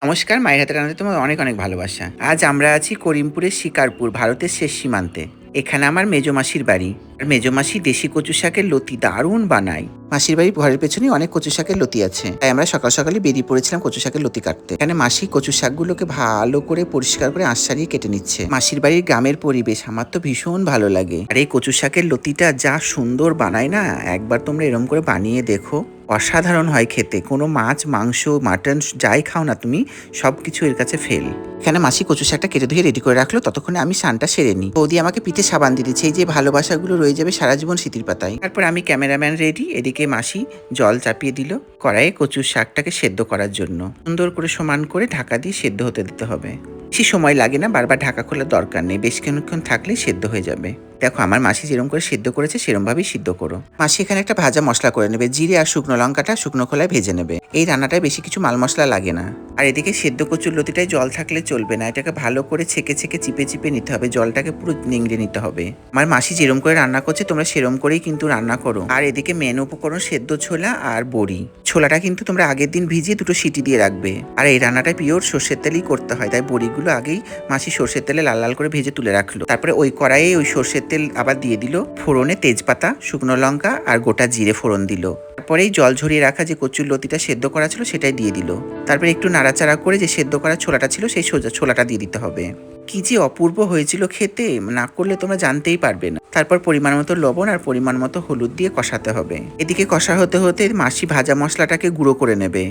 নমস্কার, মায়ের হাতের রান্নাতে তোমার অনেক অনেক ভালোবাসা। আজ আমরা আছি করিমপুরের শিকারপুর, ভারতের শেষ সীমান্তে। এখানে আমার মেজো মাসির বাড়ি। আর মেজো মাসি দেশি কচু শাকের লতি দারুণ বানায়। মাসির বাড়ির ঘরের পেছনেই অনেক কচু শাকের লতি আছে, তাই আমরা সকাল সকালে বেরিয়ে পড়েছিলাম কচু শাকের লতি কাটতে। এখানে মাসি কচু শাকগুলোকে ভালো করে পরিষ্কার করে আঁশ ছাড়িয়ে কেটে নিচ্ছে। মাসির বাড়ির গ্রামের পরিবেশ আমার তো ভীষণ ভালো লাগে। আর এই কচু শাকের লতিটা যা সুন্দর বানায় না, একবার তোমরা এরম করে বানিয়ে দেখো, অসাধারণ হয় খেতে। কোনো মাছ, মাংস, মাটন যাই খাও না তুমি, সব কিছু এর কাছে ফেল। এখানে মাসি কচু শাকটা কেটে ধুয়ে রেডি করে রাখলো, ততক্ষণে আমি স্নানটা সেরে নিই। বৌদি আমাকে পিঠে সাবান দিয়ে দিচ্ছে, এই যে ভালোবাসাগুলো রয়ে যাবে সারা জীবন স্মৃতির পাতায়। তারপর আমি ক্যামেরাম্যান রেডি, এদিকে মাসি জল চাপিয়ে দিল কড়াইয়ে কচুর শাকটাকে সেদ্ধ করার জন্য। সুন্দর করে সমান করে ঢাকা দিয়ে সেদ্ধ হতে দিতে হবে। বেশি সময় লাগে না, বারবার ঢাকা খোলার দরকার নেই, বেশ কিছুক্ষণ থাকলেই সেদ্ধ হয়ে যাবে। দেখো আমার মাসি যেরকম করে সিদ্ধ করেছে সেরকম ভাবেই সিদ্ধ করো। মাসি এখানে একটা ভাজা মশলা করে নেবে, জিরে আর শুকনো লঙ্কাটা শুকনো খোলায় ভেজে নেবে। এই রান্নাটায় বেশি কিছু মাল মশলা লাগে না। আর এদিকে সেদ্ধ কচুর লতিটায় জল থাকলে চলবে না, এটাকে ভালো করে ছেঁকে ছেঁকে চিপে চিপে নিতে হবে, জলটাকে পুরো নিংড়ে নিতে হবে। আমার মাসি যেরকম করে রান্না করছে তোমরা সেরকম করেই কিন্তু রান্না করো। আর এদিকে মেন উপকরণ সেদ্ধ ছোলা আর বড়ি। ছোলাটা কিন্তু তোমরা আগের দিন ভিজিয়ে দুটো সিটি দিয়ে রাখবে। আর এই রান্নাটা পিওর সর্ষের তেলেই করতে হয়, তাই বড়িগুলো আগেই মাসি সর্ষের তেলে লাল লাল করে ভেজে তুলে রাখলো। তারপরে ওই কড়াইয়ে ওই সর্ষের তেল আবার দিয়ে দিল, ফোড়নে তেজপাতা, শুকনো লঙ্কা আর গোটা জিরে ফোড়ন দিল। তারপরেই জল ঝরিয়ে রাখা যে কচুর লতিটা সেদ্ধ করা ছিল সেটাই দিয়ে দিল। তারপরে একটু নাড়াচাড়া করে যে সেদ্ধ করা ছোলাটা ছিল সেই ছোলাটা দিয়ে দিতে হবে। কি যে অপূর্ব হয়েছিল খেতে, না করলে তোমরা জানতেই পারবে না। তারপর পরিমাণ মতো লবণ আর পরিমাণ মতো হলুদ দিয়ে কষাতে হবে। এদিকে কষা হতে হতে মাসি ভাজা মশলাটাকে গুঁড়ো করে নেবে।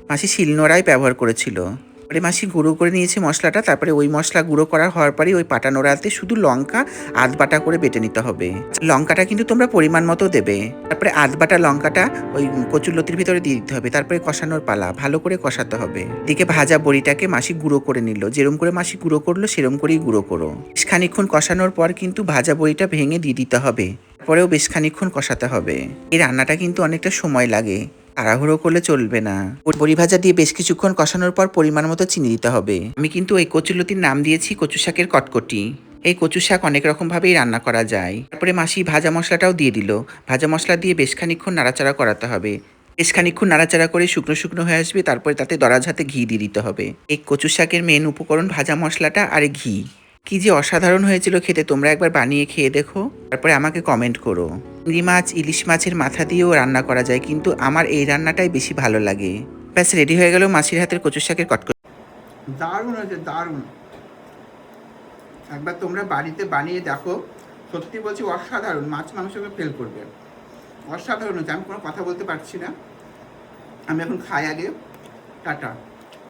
মাসি শিলনোড়াই ব্যবহার করেছিল। পরে মাসি গুঁড়ো করে নিয়েছে মশলাটা, তারপরে ওই মশলা গুঁড়ো করা হওয়ার পরেই ওই পাটা নোড়াতে শুধু লঙ্কা আধ বাটা করে বেটে নিতে হবে। লঙ্কাটা কিন্তু তোমরা পরিমাণ মতো দেবে। তারপরে আধ বাটা লঙ্কাটা ওই কচুরলতির ভিতরে দিয়ে দিতে হবে। তারপরে কষানোর পালা, ভালো করে কষাতে হবে। এদিকে ভাজা বড়িটাকে মাসি গুঁড়ো করে নিল, যেরম করে মাসি গুঁড়ো করলো সেরম করেই গুঁড়ো করো। বেশ খানিকক্ষণ কষানোর পর কিন্তু ভাজা বড়িটা ভেঙে দিয়ে দিতে হবে। তারপরেও বেশ খানিকক্ষণ কষাতে হবে। এই রান্নাটা কিন্তু অনেকটা সময় লাগে, তাড়াহুড়ো করলে চলবে না। বড়ি ভাজা দিয়ে বেশ কিছুক্ষণ কষানোর পর পরিমাণ মতো চিনি দিতে হবে। আমি কিন্তু এই কচুলতির নাম দিয়েছি কচু শাকের কটকটি। এই কচু শাক অনেক রকম ভাবেই রান্না করা যায়। তারপরে মাসি ভাজা মশলাটাও দিয়ে দিল। ভাজা মশলা দিয়ে বেশ খানিকক্ষণ নাড়াচাড়া করাতে হবে। বেশ খানিকক্ষণ নাড়াচাড়া করে শুকনো শুকনো হয়ে আসবে, তারপরে তাতে দরাজ হাতে ঘি দিয়ে দিতে হবে। এই কচু শাকের মেন উপকরণ ভাজা মশলাটা আর ঘি। কি যে অসাধারণ হয়েছিল খেতে, তোমরা একবার বানিয়ে খেয়ে দেখো, তারপরে আমাকে কমেন্ট করো। চিংড়ি মাছ, ইলিশ মাছের মাথা দিয়েও রান্না করা যায়, কিন্তু আমার এই রান্নাটাই বেশি ভালো লাগে। ব্যাস রেডি হয়ে গেল মাসির হাতের কচু শাকের কটকটি। দারুণ হয়েছে, দারুণ। একবার তোমরা বাড়িতে বানিয়ে দেখো, সত্যি বলছি অসাধারণ। মাছ মাংসকে ফেল করবে, অসাধারণ হয়েছে। আমি কোনো কথা বলতে পারছি না, আমি এখন খাই আগে। টাটা।